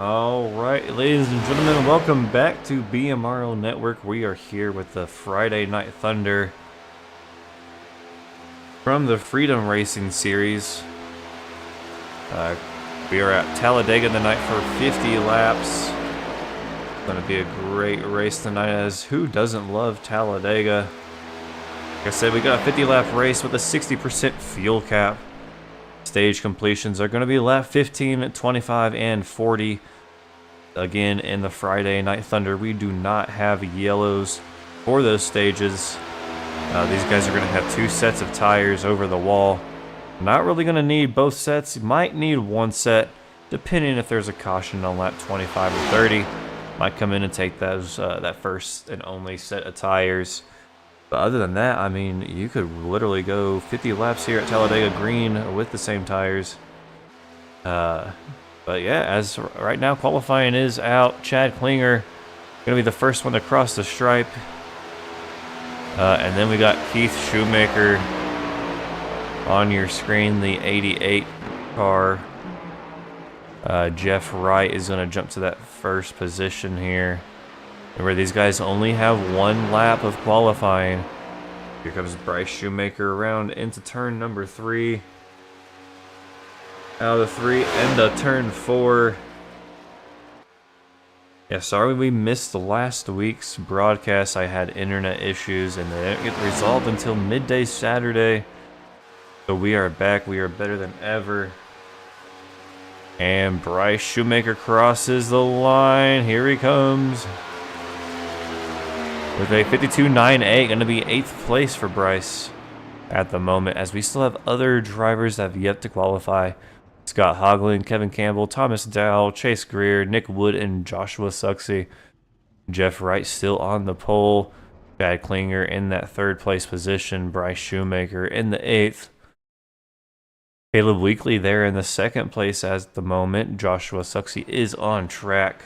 Alright, ladies and gentlemen, welcome back to BMRL Network. We are here with the Friday Night Thunder from the Freedom Racing Series. We are at Talladega tonight for 50 laps. It's going to be a great race tonight, as who doesn't love Talladega? Like I said, we got a 50 lap race with a 60% fuel cap. Stage completions are going to be lap 15, 25, and 40. Again, in the Friday Night Thunder, we do not have yellows for those stages. These guys are going to have 2 sets of tires over the wall. Not really going to need both sets. You might need 1 set, depending if there's a caution on lap 25 or 30. Might come in and take those that first and only set of tires. But other than that, I mean, you could literally go 50 laps here at Talladega Green with the same tires. But yeah, as right now qualifying is out. Chad Klinger going to be the first one to cross the stripe. And then we got Keith Shoemaker on your screen, the 88 car. Jeff Wright is going to jump to that first position here. Where these guys only have 1 lap of qualifying. Here comes Bryce Shoemaker around into turn number 3. Out of 3 into turn 4. Yeah, sorry we missed the last week's broadcast. I had internet issues and they didn't get resolved until midday Saturday. So we are back. We are better than ever. And Bryce Shoemaker crosses the line. Here he comes. With a 52.98, going to be 8th place for Bryce at the moment, as we still have other drivers that have yet to qualify. Scott Hoagland, Kevin Campbell, Thomas Dow, Chase Greer, Nick Wood, and Joshua Suxey. Jeff Wright still on the pole. Chad Klinger in that 3rd place position. Bryce Shoemaker in the 8th. Caleb Weekly there in the 2nd place at the moment. Joshua Suxey is on track.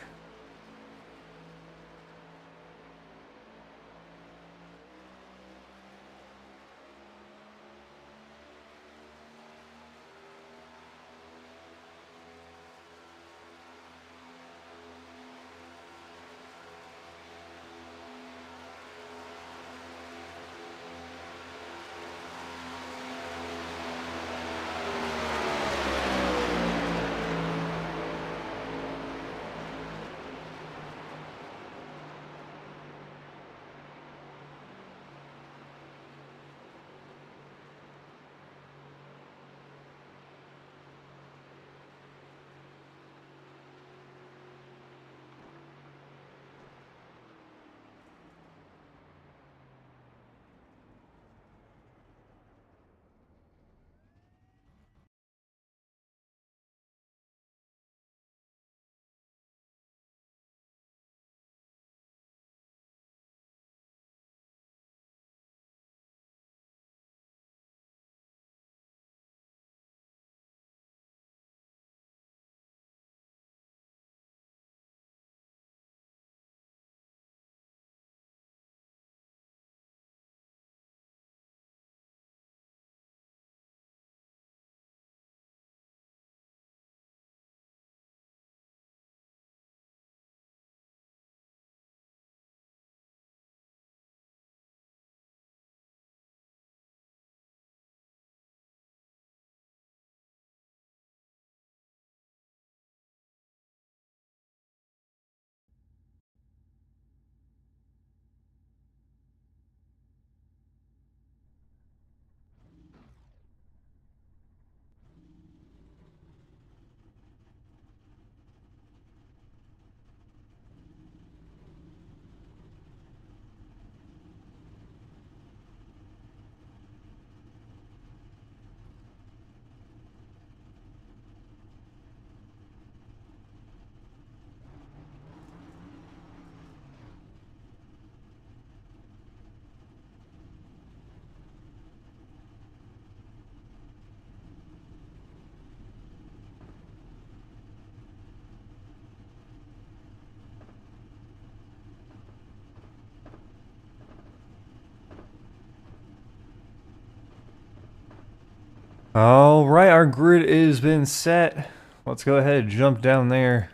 All right, our grid has been set. Let's go ahead and jump down there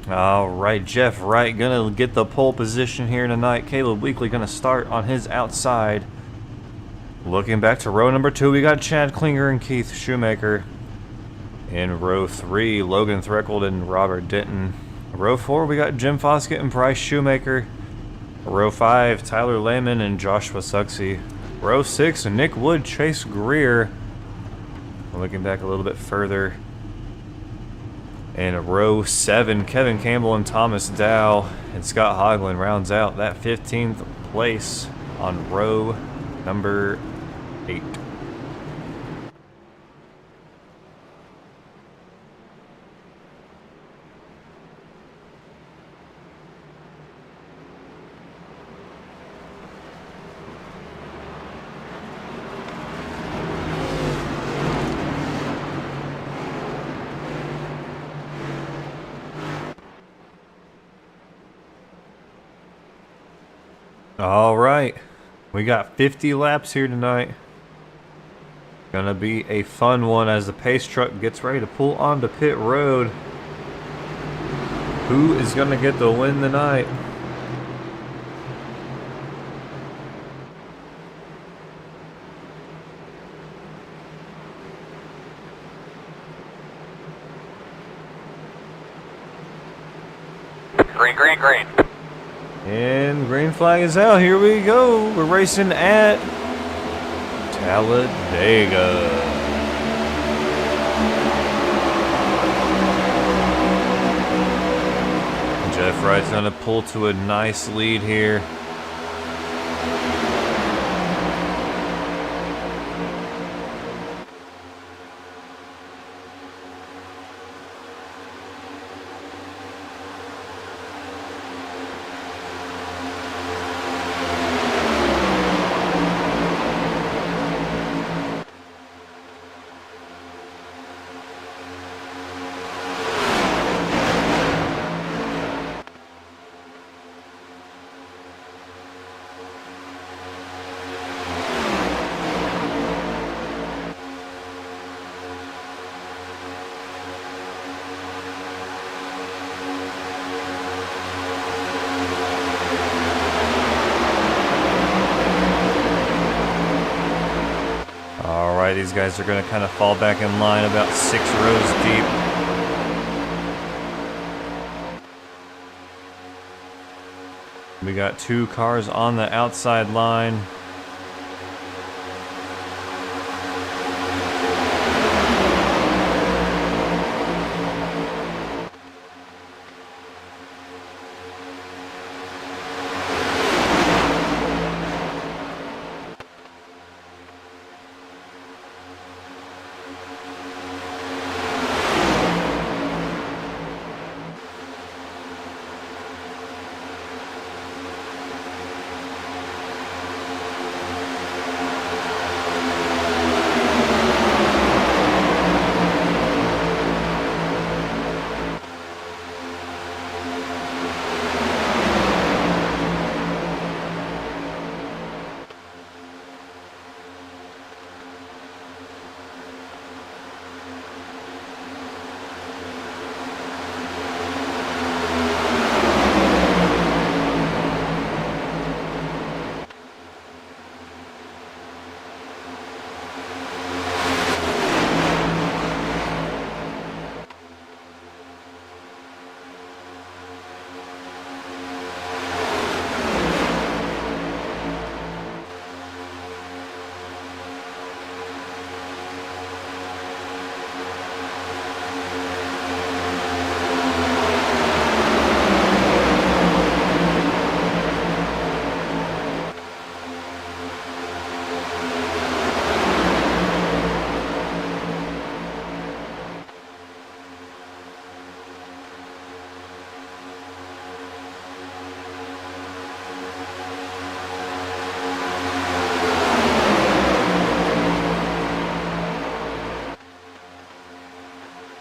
All right, Jeff Wright gonna get the pole position here tonight. Caleb Weekly gonna start on his outside. Looking back to row number 2, we got Chad Klinger and Keith Shoemaker. In row 3, Logan Threckeld and Robert Denton. Row 4, we got Jim Foskett and Bryce Shoemaker. Row 5, Tyler Lehman and Joshua Suxey. Row 6, Nick Wood, Chase Greer. Looking back a little bit further. In row 7, Kevin Campbell and Thomas Dow. And Scott Hoagland rounds out that 15th place on row number 8. All right, we got 50 laps here tonight. Gonna be a fun one as the pace truck gets ready to pull onto pit road. Who is gonna get the win tonight? Green, green, green. And green flag is out. Here we go. We're racing at Talladega. Jeff Wright's gonna pull to a nice lead here. These guys are going to kind of fall back in line about 6 rows deep. We got 2 cars on the outside line.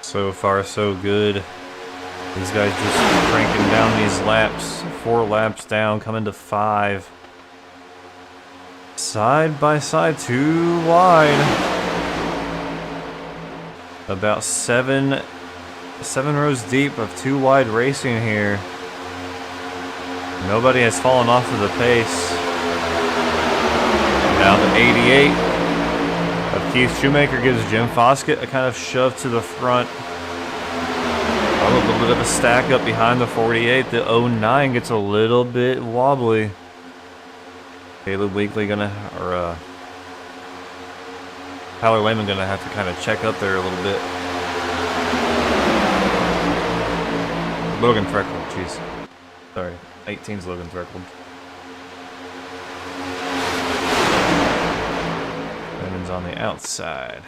So far, so good. These guys just cranking down these laps. 4 laps down, coming to 5. Side by side, 2 wide. About 7 7 rows deep of 2 wide racing here. Nobody has fallen off of the pace. Now the 88 of Keith Shoemaker gives Jim Foskett a kind of shove to the front. A little bit of a stack up behind the 48. The 09 gets a little bit wobbly. Caleb Weekly gonna, or Tyler Lehman gonna have to kind of check up there a little bit. Logan Freckle, jeez. Sorry, 18's Logan Freckle. Lehman's on the outside.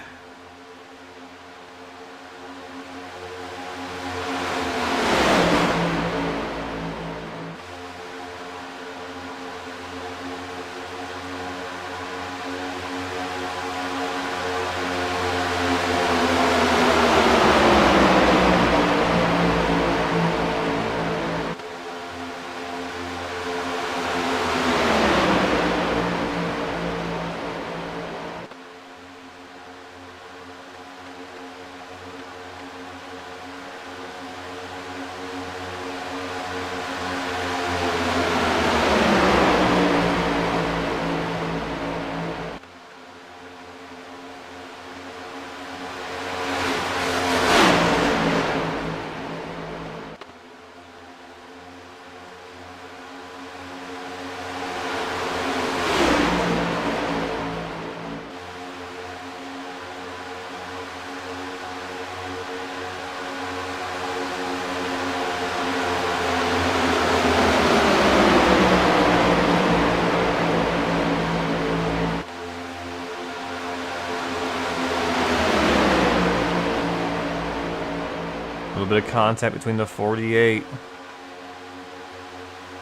A little bit of contact between the 48.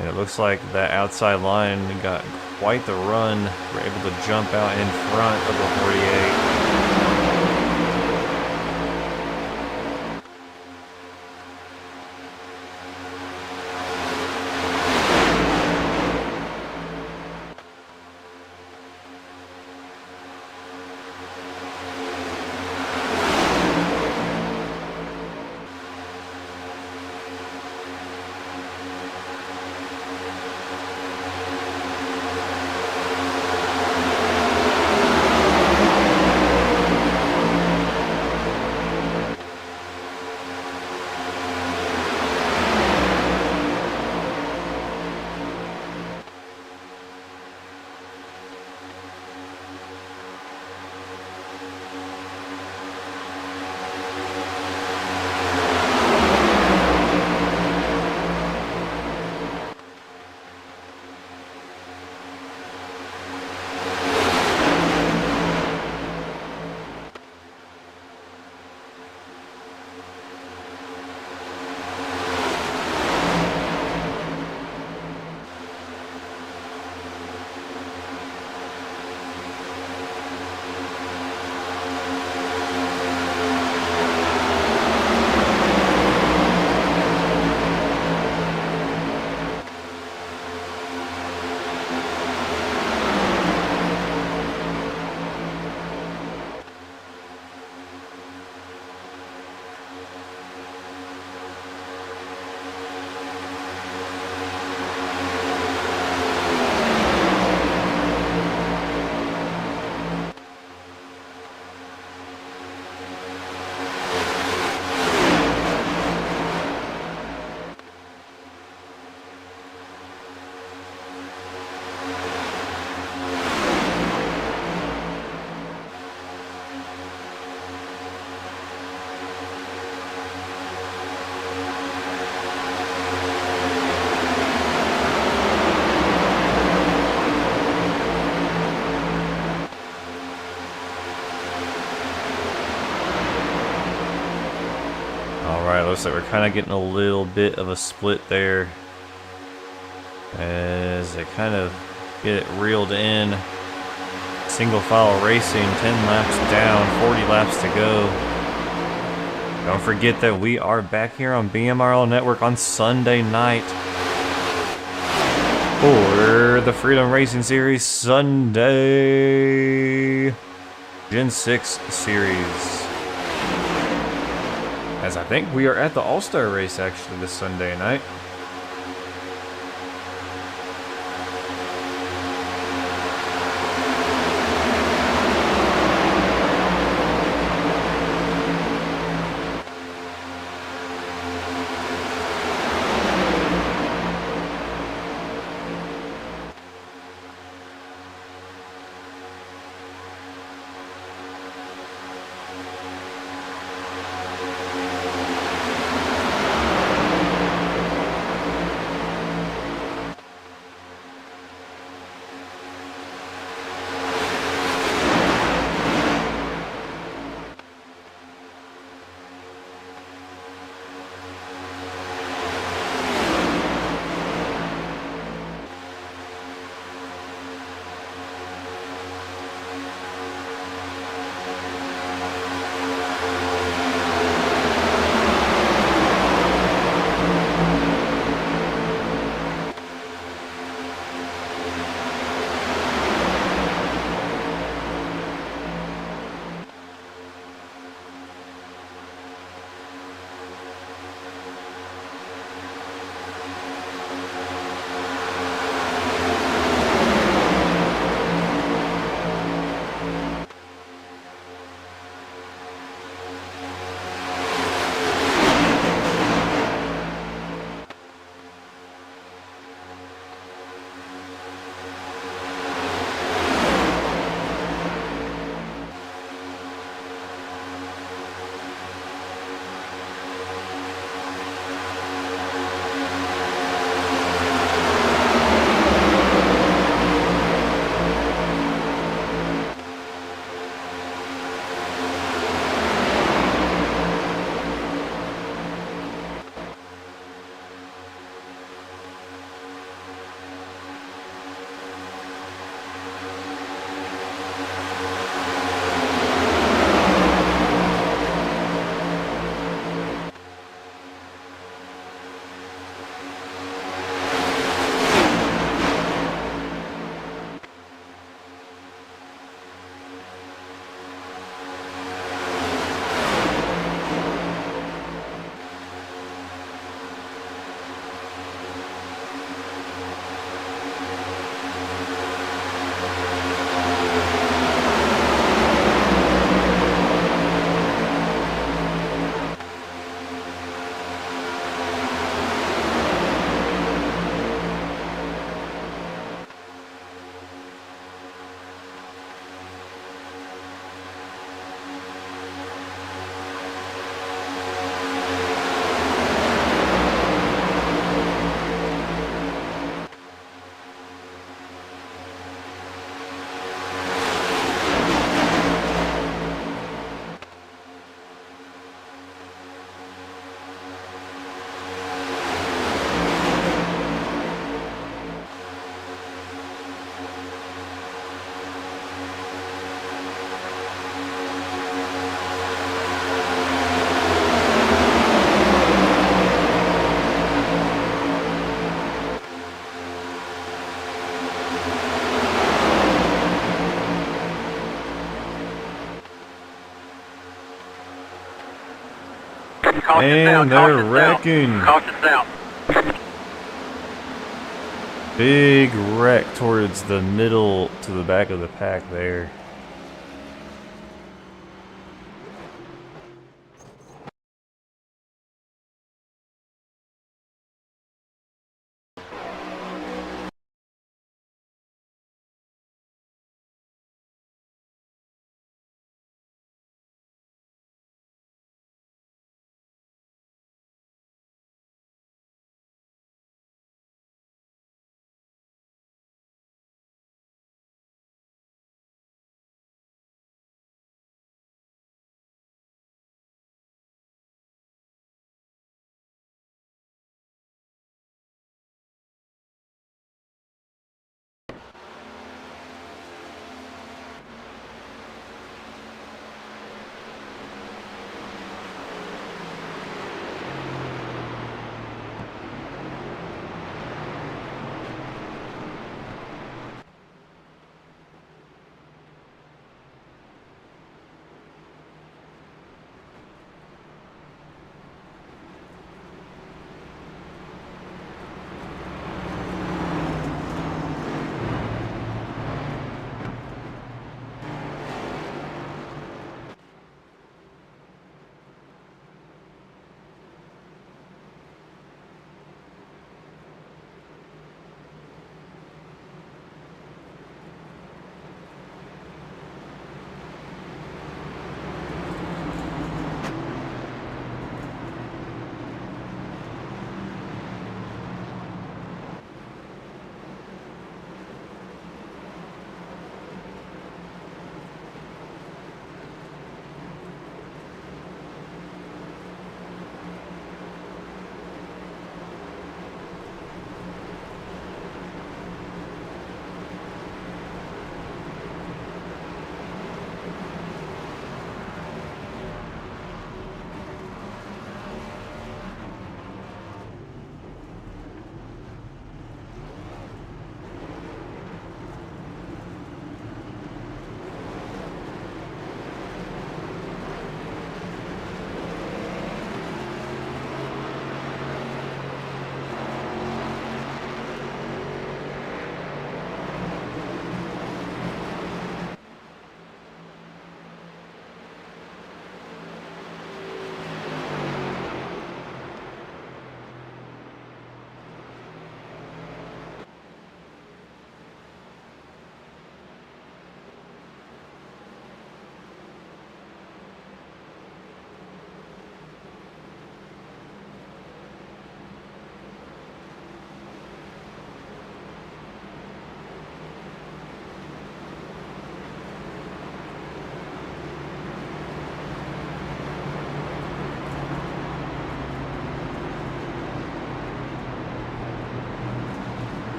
And it looks like that outside line got quite the run. We're able to jump out in front of the 48. Looks like we're kind of getting a little bit of a split there as they kind of get it reeled in. Single file racing, 10 laps down, 40 laps to go. Don't forget that we are back here on BMRL Network on Sunday night for the Freedom Racing Series Sunday Gen 6 Series. as I think we are at the All-Star race actually this Sunday night. And they're wrecking. Big wreck towards the middle to the back of the pack there.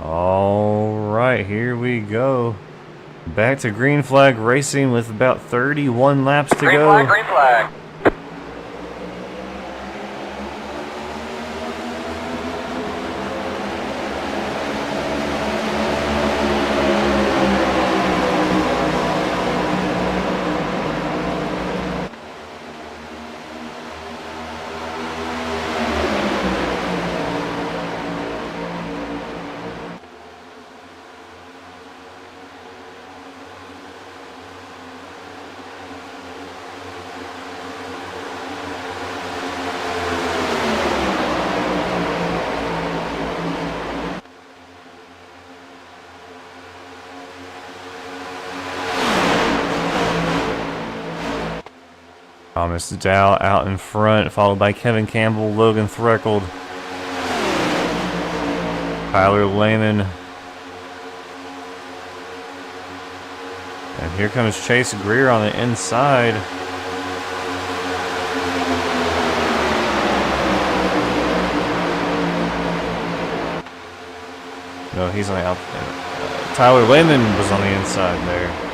All right, here we go. Back to green flag racing with about 31 laps to go. Green flag. Thomas Dow out in front, followed by Kevin Campbell, Logan Threckold, Tyler Lehman. And here comes Chase Greer on the inside. No, he's on the outside. Tyler Lehman was on the inside there.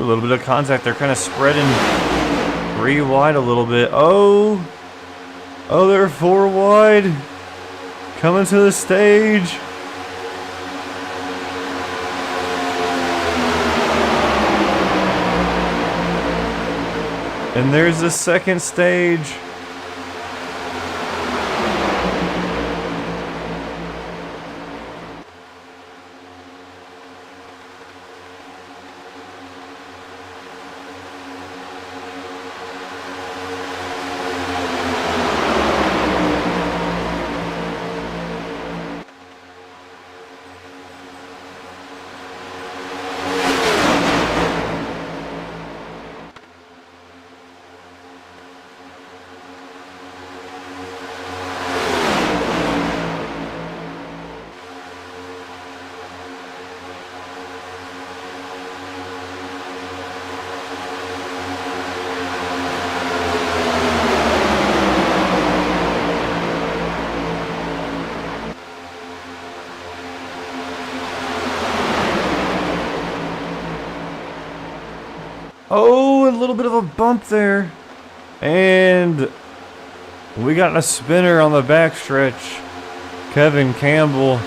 a little bit of contact. They're kind of spreading 3 wide a little bit. Oh, they're 4 wide. Coming to the stage. And there's the second stage. Oh, a little bit of a bump there. And we got a spinner on the backstretch. Kevin Campbell.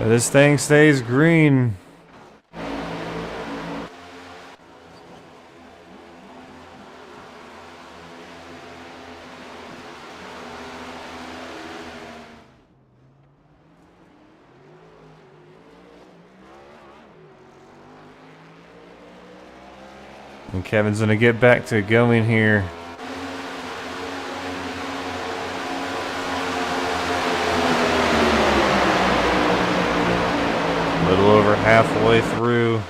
This thing stays green. And Kevin's gonna get back to going here. A little over halfway through.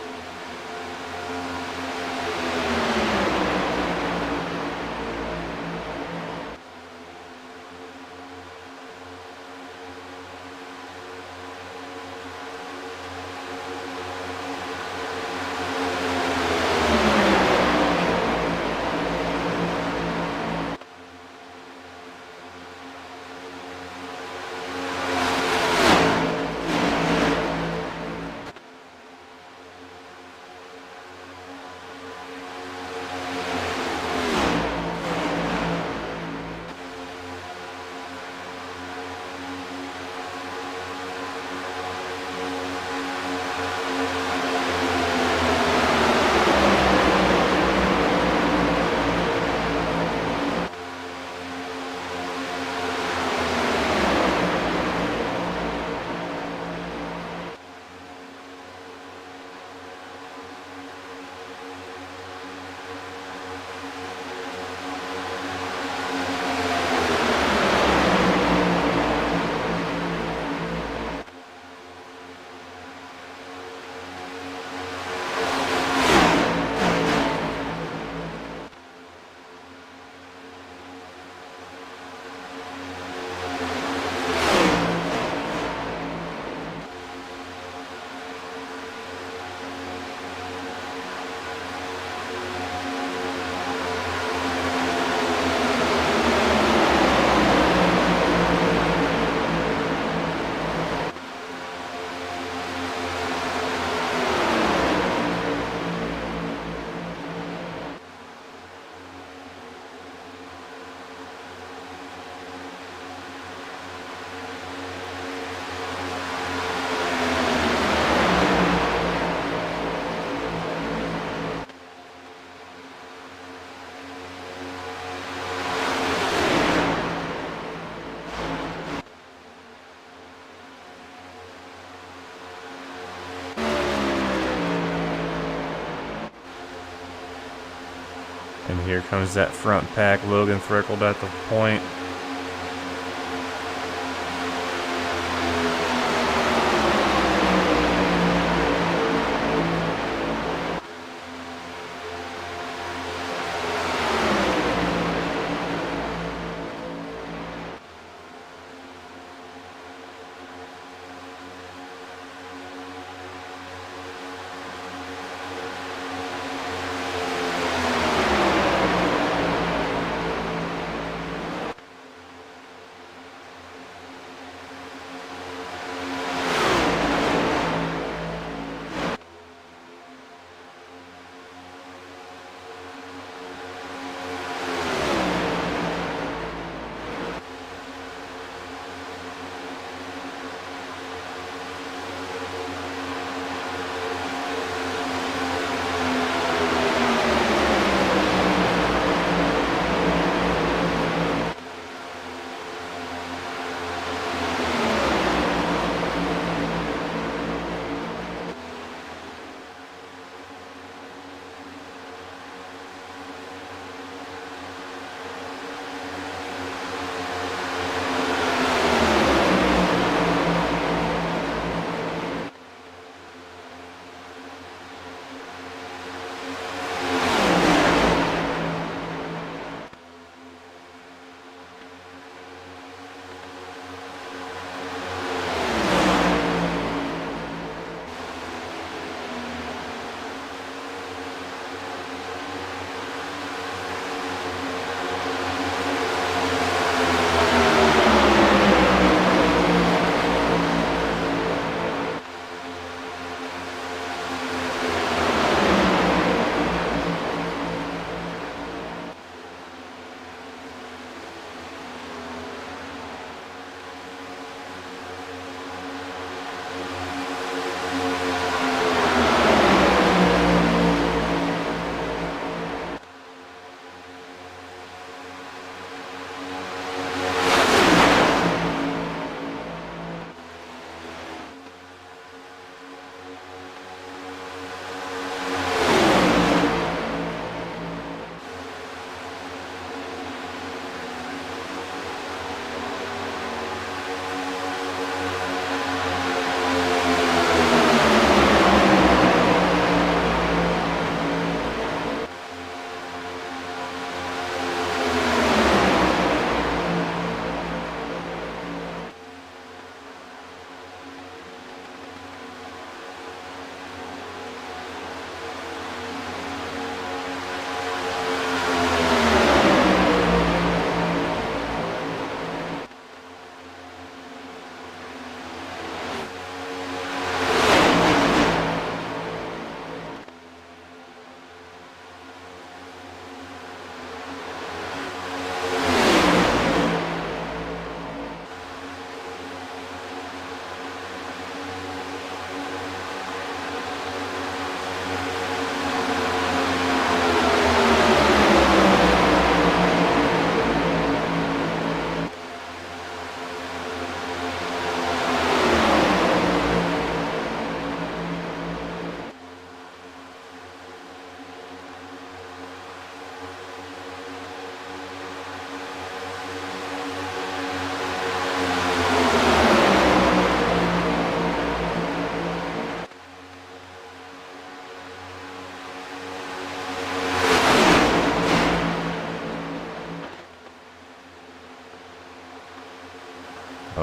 And here comes that front pack, Logan Thrickled at the point.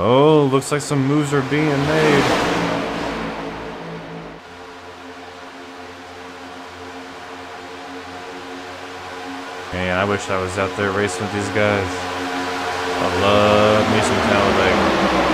Oh, looks like some moves are being made. Man, I wish I was out there racing with these guys. I love me some Talladega.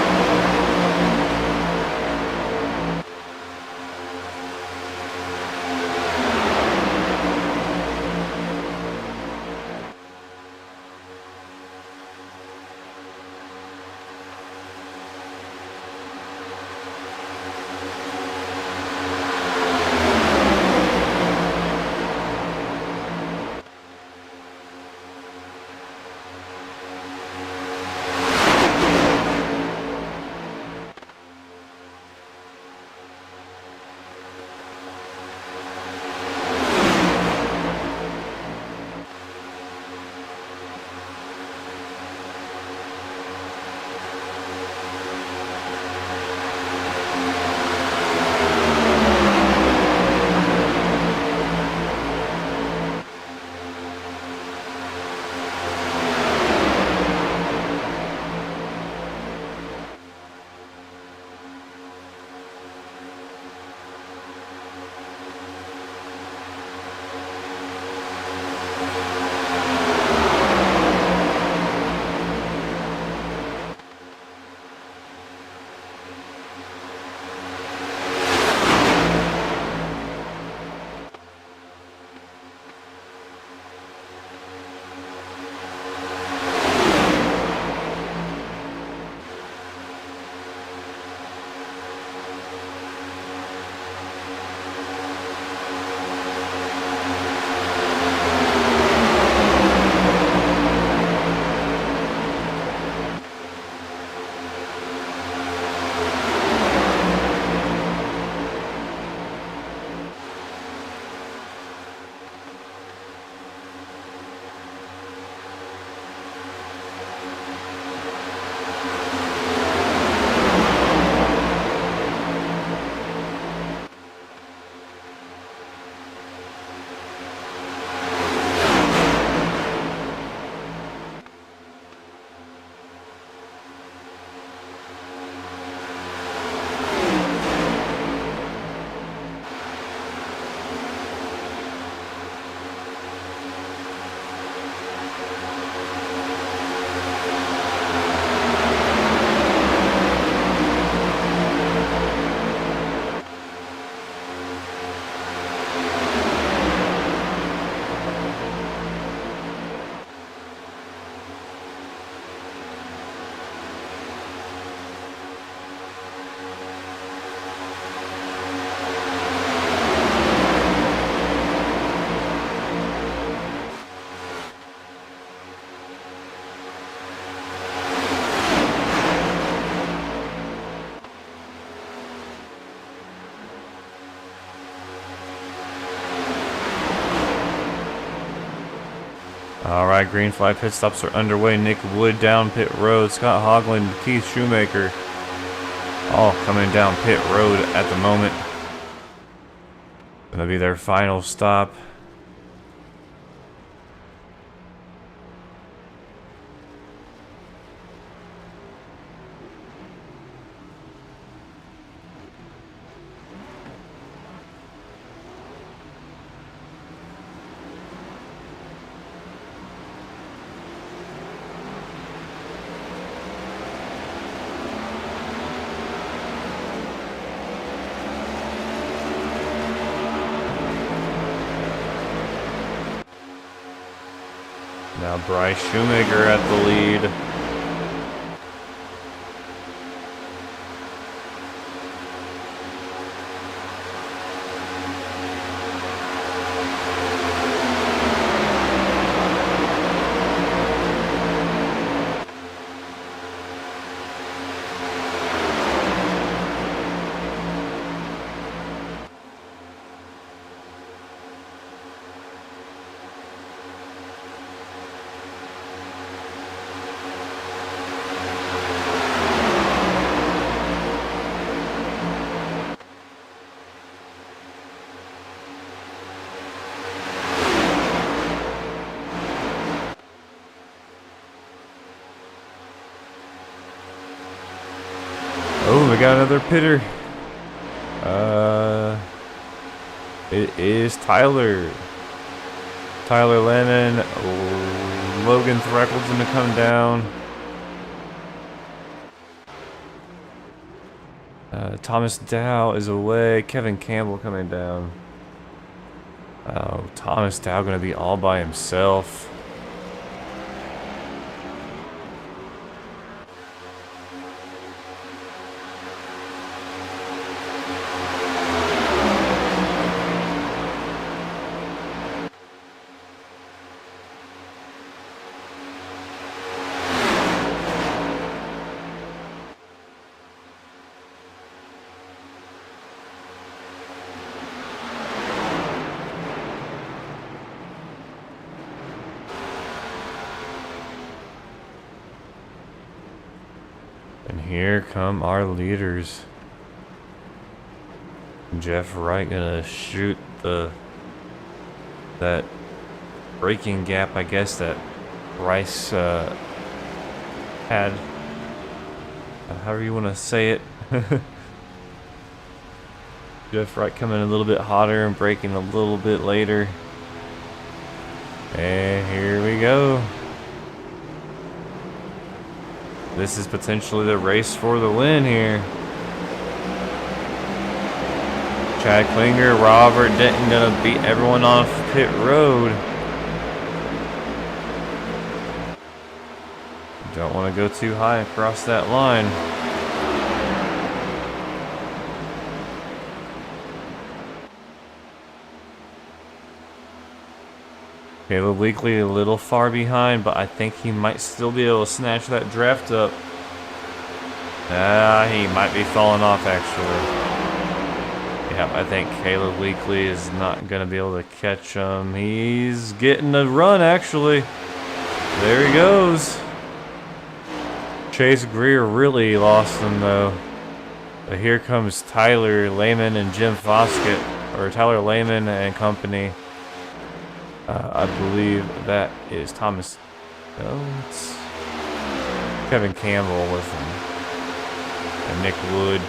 All right, green flag pit stops are underway. Nick Wood down pit road. Scott Hogland, Keith Shoemaker, all coming down pit road at the moment. Gonna be their final stop. Now Bryce Shoemaker at the lead. Oh, we got another pitter. It is Tyler. Tyler Lemon. Logan Threckle's gonna come down. Thomas Dow is away. Kevin Campbell coming down. Oh, Thomas Dow gonna be all by himself. And here come our leaders. Jeff Wright gonna shoot that braking gap, I guess, that Rice had. However you want to say it. Jeff Wright coming a little bit hotter and braking a little bit later. And here we go. This is potentially the race for the win here. Chad Klinger, Robert Denton gonna beat everyone off pit road. Don't want to go too high across that line. Caleb Weekly a little far behind, but I think he might still be able to snatch that draft up. He might be falling off actually. Yeah, I think Caleb Weekly is not going to be able to catch him. He's getting a run actually. There he goes. Chase Greer really lost him though. But here comes Tyler Lehman and Jim Foskett, or Tyler Lehman and company. I believe that is Thomas. No, it's Kevin Campbell with him. And Nick Wood.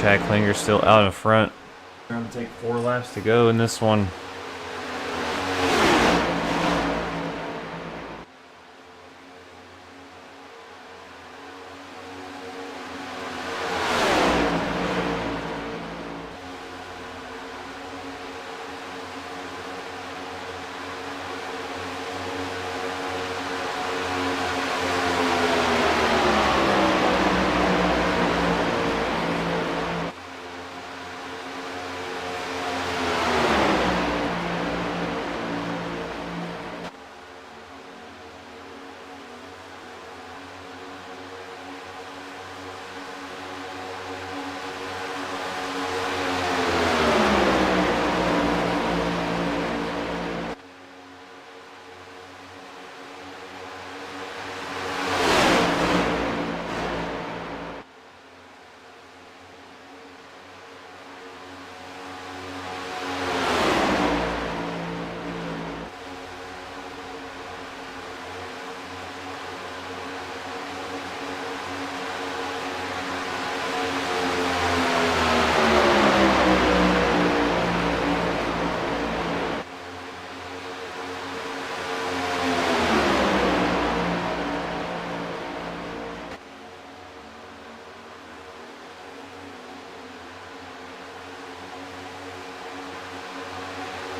Chad Klinger's still out in front. We're going to take 4 laps to go in this one.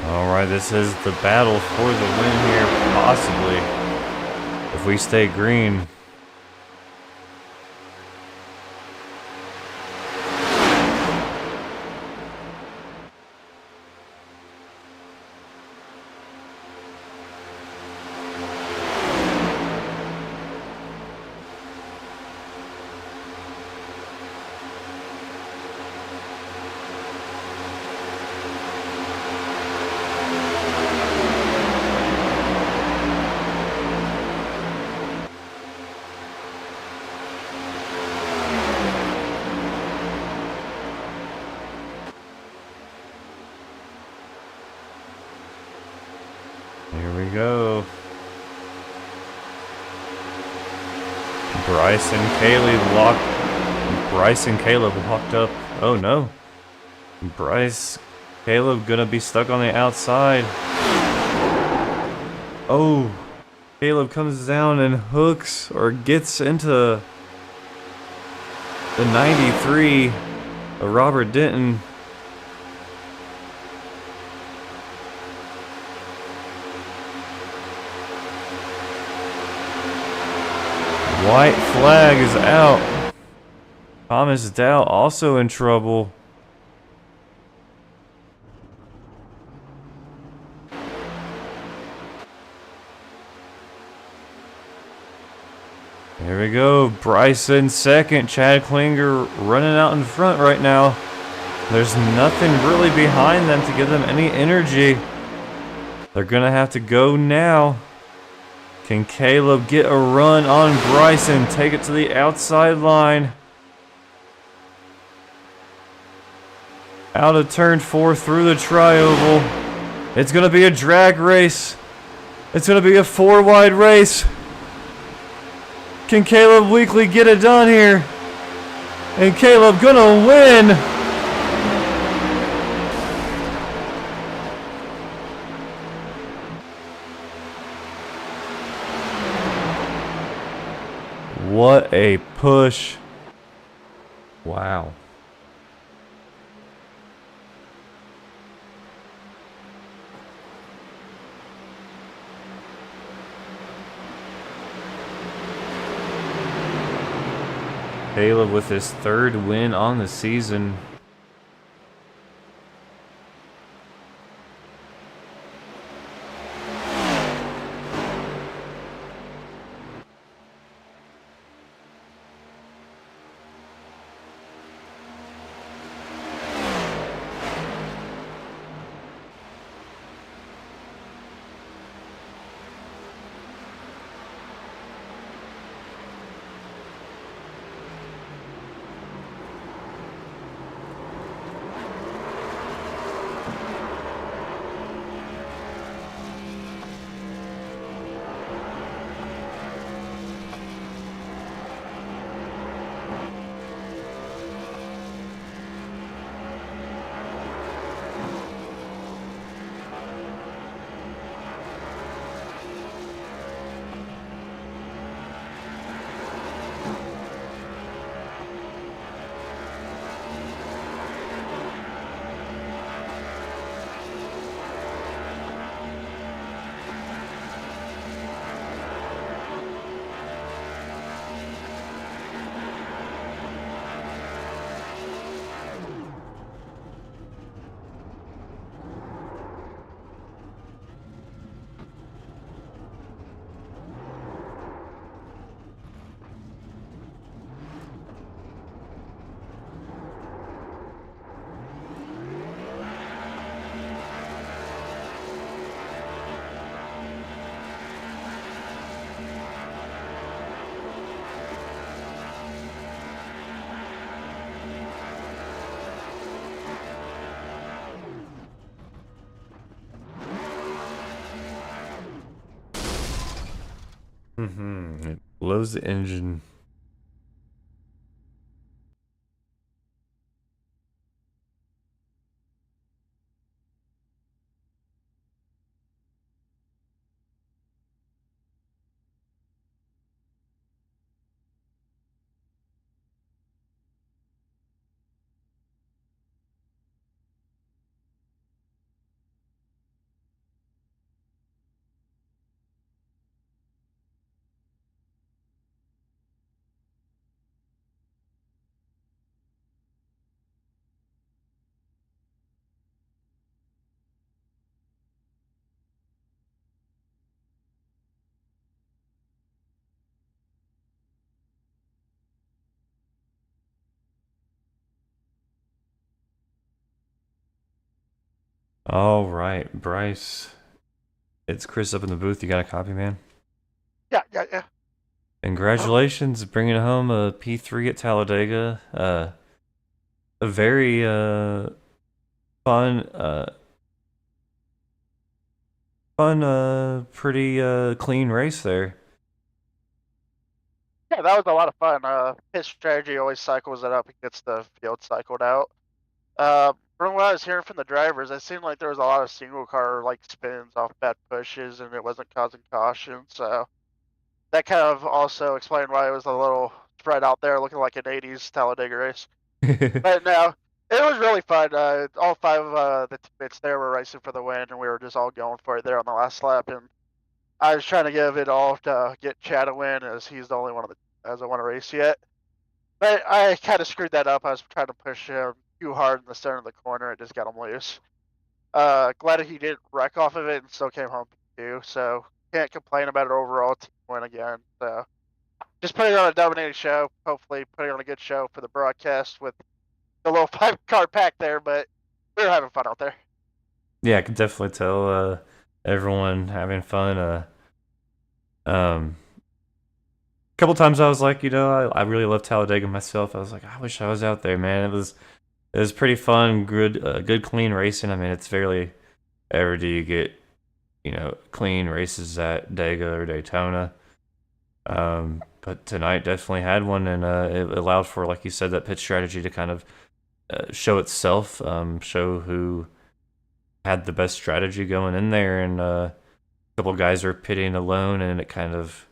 Alright, this is the battle for the win here, possibly. If we stay green. Here we go. Bryce and Caleb locked up. Oh no. Caleb gonna be stuck on the outside. Oh. Caleb comes down and hooks or gets into the 93 of Robert Denton. White flag is out. Thomas Dow also in trouble. Here we go. Bryson second. Chad Klinger running out in front right now. There's nothing really behind them to give them any energy. They're going to have to go now. Can Caleb get a run on Bryson? Take it to the outside line. Out of turn 4 through the tri-oval. It's going to be a drag race. It's going to be a 4-wide race. Can Caleb Weekly get it done here? And Caleb gonna win. What a push. Wow. Caleb with his 3rd win on the season. It blows the engine. All right, Bryce. It's Chris up in the booth. You got a copy, man? Yeah. Congratulations, bringing home a P3 at Talladega. A very fun, pretty clean race there. Yeah, that was a lot of fun. His strategy always cycles it up and gets the field cycled out. From what I was hearing from the drivers, it seemed like there was a lot of single car like spins off bad pushes and it wasn't causing caution. So that kind of also explained why it was a little spread out there looking like an 80s Talladega race. But no, it was really fun. All five of the teammates there were racing for the win and we were just all going for it there on the last lap. And I was trying to give it all to get Chad a win as he's the only one of the hasn't won a race yet. But I kind of screwed that up. I was trying to push him too hard in the center of the corner. It just got him loose. Glad he didn't wreck off of it and still came home too. So can't complain about it overall. Team win again. So just putting on a dominating show. Hopefully putting on a good show for the broadcast with the little 5-car pack there. But we were having fun out there. Yeah, I can definitely tell everyone having fun. Couple times I was like, I really love Talladega myself. I was like, I wish I was out there, man. It was pretty fun, good clean racing. I mean, it's rarely ever do you get, clean races at Dega or Daytona. But tonight definitely had one, and it allowed for, like you said, that pit strategy to kind of show itself, show who had the best strategy going in there, and a couple guys are pitting alone, and it kind of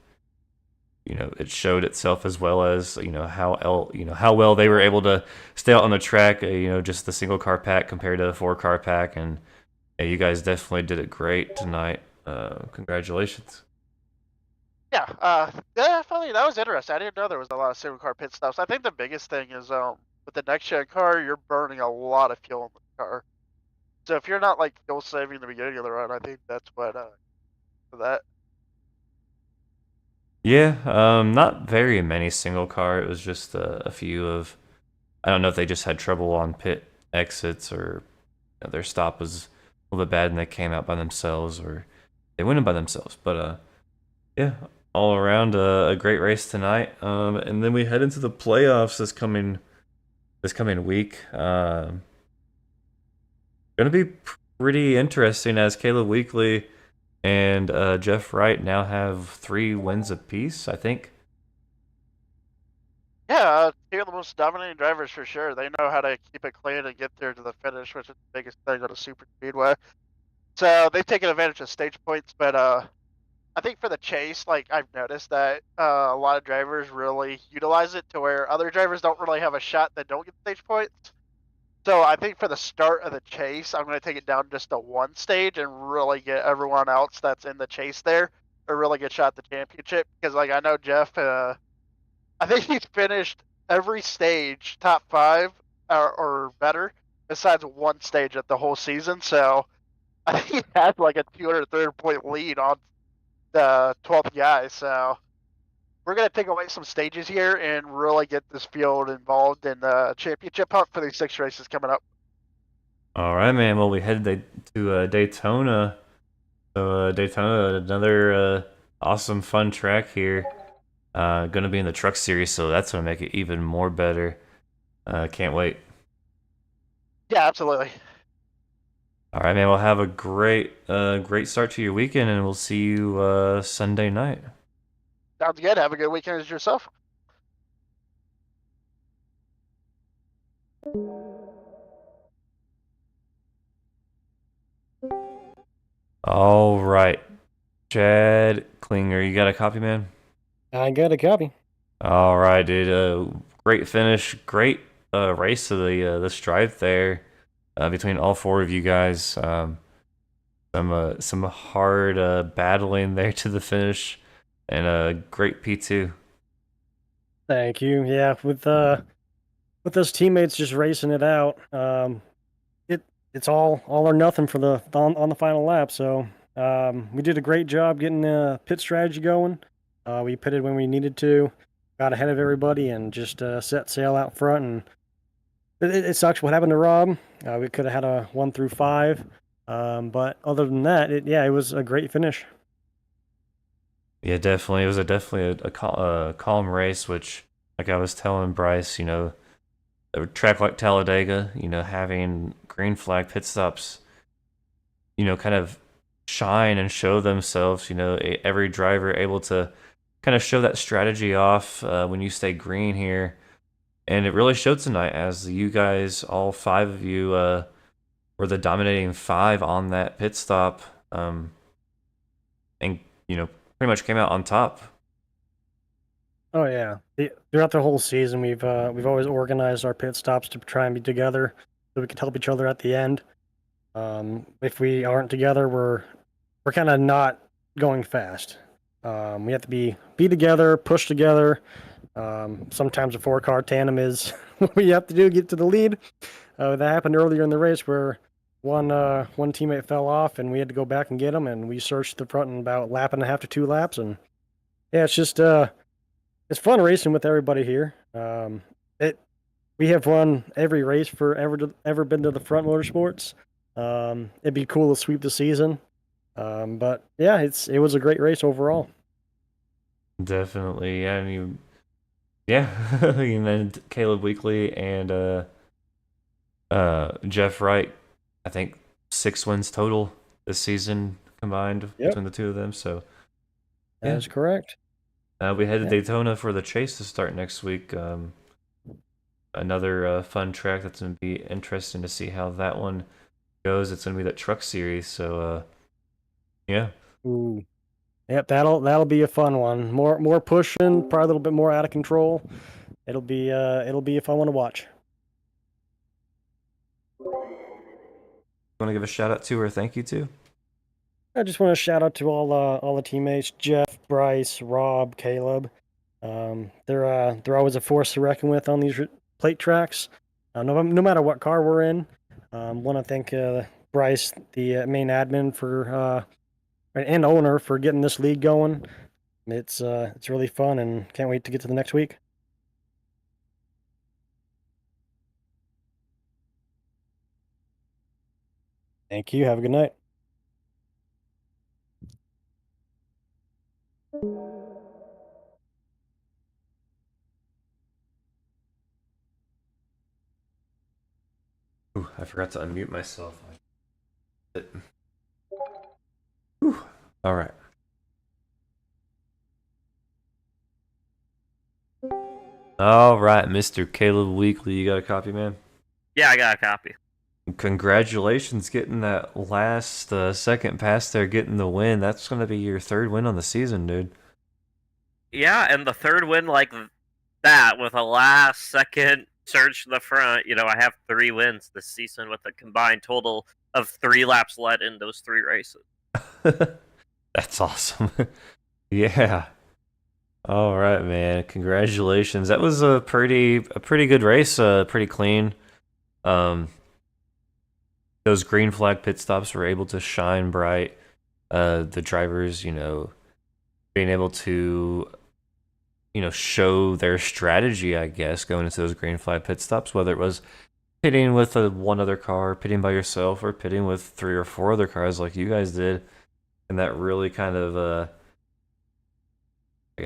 it showed itself, as well as how well they were able to stay out on the track. Just the single car pack compared to the 4-car pack, and you guys definitely did it great tonight. Congratulations. Yeah, definitely. That was interesting. I didn't know there was a lot of single car pit stops. I think the biggest thing is with the next gen car, you're burning a lot of fuel in the car. So if you're not like fuel saving in the beginning of the run, I think that's what for that. Yeah, not very many single car. It was just a few of. I don't know if they just had trouble on pit exits, or their stop was a little bit bad and they came out by themselves, or they went in by themselves. But yeah, all around a great race tonight. And then we head into the playoffs this coming week. Gonna be pretty interesting, as Caleb Weekly and Jeff Wright now have 3 wins apiece, I think. Yeah, two of the most dominating drivers for sure. They know how to keep it clean and get there to the finish, which is the biggest thing on a super speedway. So they've taken advantage of stage points, but I think for the chase, like I've noticed that a lot of drivers really utilize it to where other drivers don't really have a shot that don't get stage points. So I think for the start of the chase, I'm going to take it down just to 1 stage and really get everyone else that's in the chase there a really good shot at the championship. Because like I know Jeff, I think he's finished every stage top 5 or better, besides 1 stage at the whole season. So I think he had like a 230 point lead on the 12th guy. So we're going to take away some stages here and really get this field involved in the championship hunt for these 6 races coming up. All right, man. Well, we headed to Daytona. So Daytona, another awesome, fun track here. Going to be in the Truck Series, so that's going to make it even more better. Can't wait. Yeah, absolutely. All right, man. We'll have a great start to your weekend, and we'll see you Sunday night. Sounds good. Have a good weekend as yourself. All right. Chad Klinger, you got a copy, man? I got a copy. All right, dude. Great finish. Great race of this drive there between all four of you guys. Some hard battling there to the finish, and a great P2. Thank you. Yeah, with us teammates just racing it out, it's all or nothing for the on the final lap. So we did a great job getting the pit strategy going. We pitted when we needed to, got ahead of everybody, and just set sail out front. And it sucks what happened to Rob. We could have had a 1 through 5, but other than that, it was a great finish. Yeah, definitely. It was definitely a calm race, which, like I was telling Bryce, a track like Talladega, having green flag pit stops, kind of shine and show themselves, every driver able to kind of show that strategy off when you stay green here. And it really showed tonight as you guys, all 5 of you, were the dominating 5 on that pit stop. And, pretty much came out on top. Oh yeah, throughout the whole season, we've always organized our pit stops to try and be together, so we could help each other at the end. If we aren't together, we're kind of not going fast. We have to be together, push together. Sometimes a 4-car tandem is what we have to do to get to the lead. That happened earlier in the race where one teammate fell off, and we had to go back and get him, and we searched the front in about 1.5 to 2 laps, and yeah, it's just it's fun racing with everybody here. We have won every race for ever been to the front motorsports. It'd be cool to sweep the season, but yeah, it was a great race overall. Definitely, yeah. And then Caleb Weekly and Jeff Wright, I think 6 wins total this season combined between the 2 of them. So that is correct. We head to Daytona for the chase to start next week. Another fun track that's going to be interesting to see how that one goes. It's going to be that truck series. So yeah. Ooh. Yep, that'll be a fun one. More pushing, probably a little bit more out of control. It'll be a fun one to watch. Want to give a shout out to or thank you to? I just want to shout out to all the teammates: Jeff, Bryce, Rob, Caleb. They're always a force to reckon with on these plate tracks. No matter what car we're in. Want to thank Bryce, the main admin, for and owner, for getting this league going. It's really fun, and can't wait to get to the next week. Thank you. Have a good night. Ooh, I forgot to unmute myself. Whew. All right. All right, Mr. Caleb Weekly, you got a copy, man? Yeah, I got a copy. Congratulations getting that last second pass there, getting the win. That's going to be your 3rd win on the season, dude. Yeah, and the 3rd win like that with a last second surge to the front. I have 3 wins this season with a combined total of 3 laps led in those 3 races. That's awesome. Yeah. All right, man. Congratulations. That was a pretty good race. Pretty clean. Those green flag pit stops were able to shine bright. The drivers, being able to, show their strategy, I guess, going into those green flag pit stops, whether it was pitting with one other car, pitting by yourself, or pitting with 3 or 4 other cars like you guys did. And that really kind of,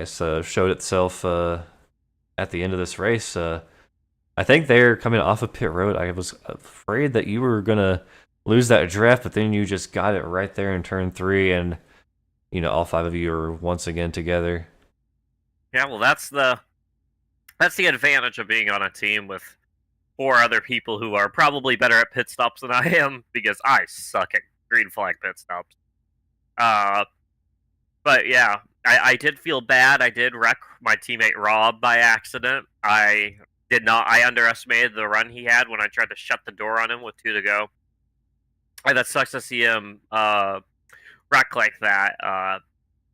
showed itself at the end of this race. I think they're coming off of pit road. I was afraid that you were going to lose that draft, but then you just got it right there in turn 3, and, all 5 of you are once again together. Yeah, well, that's the advantage of being on a team with 4 other people who are probably better at pit stops than I am, because I suck at green flag pit stops. But yeah, I did feel bad. I did wreck my teammate Rob by accident. I did not. I underestimated the run he had when I tried to shut the door on him with 2 to go. And that sucks to see him wreck like that.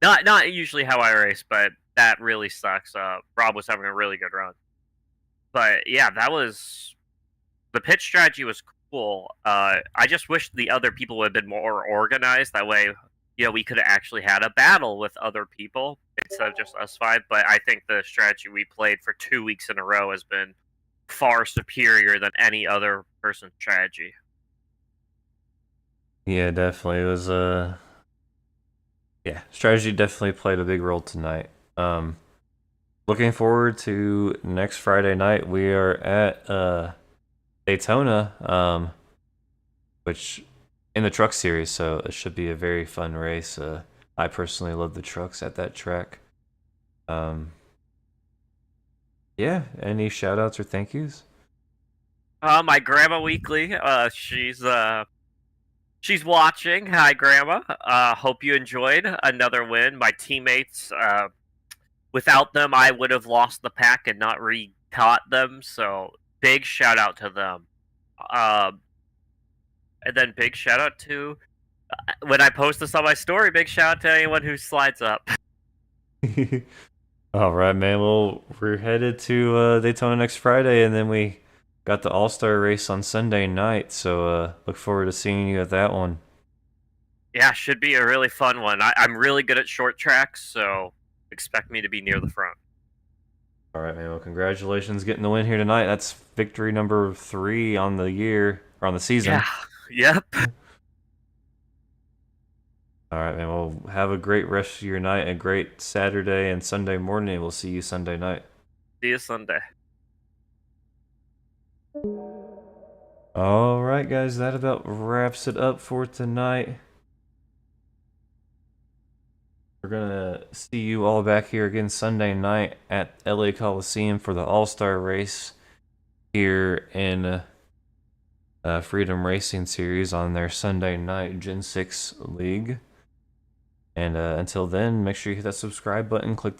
Not usually how I race, but that really sucks. Rob was having a really good run. But yeah, the pitch strategy was cool. I just wish the other people would have been more organized. That way, we could have actually had a battle with other people instead of just us 5. But I think the strategy we played for 2 weeks in a row has been far superior than any other person's strategy. Yeah, definitely. It was yeah, strategy definitely played a big role tonight. Looking forward to next Friday night. We are at Daytona, which in the truck series, so it should be a very fun race. I personally love the trucks at that track. Yeah, any shout outs or thank yous? My grandma weekly, she's watching. Hi, Grandma. Hope you enjoyed another win. My teammates, without them, I would have lost the pack and not re-taught them. So big shout out to them. And then big shout out to when I post this on my story. Big shout out to anyone who slides up. All right, man. Well, we're headed to Daytona next Friday, and then we got the All-Star race on Sunday night. So look forward to seeing you at that one. Yeah, should be a really fun one. I'm really good at short tracks, so expect me to be near the front. All right, man. Well, congratulations getting the win here tonight. That's victory number 3 on the year, or on the season. Yeah. Yep. All right, man. Well, have a great rest of your night, a great Saturday and Sunday morning, and we'll see you Sunday night. See you Sunday. All right, guys. That about wraps it up for tonight. We're going to see you all back here again Sunday night at LA Coliseum for the All-Star race here in Freedom Racing Series on their Sunday night Gen 6 League. And until then, make sure you hit that subscribe button, click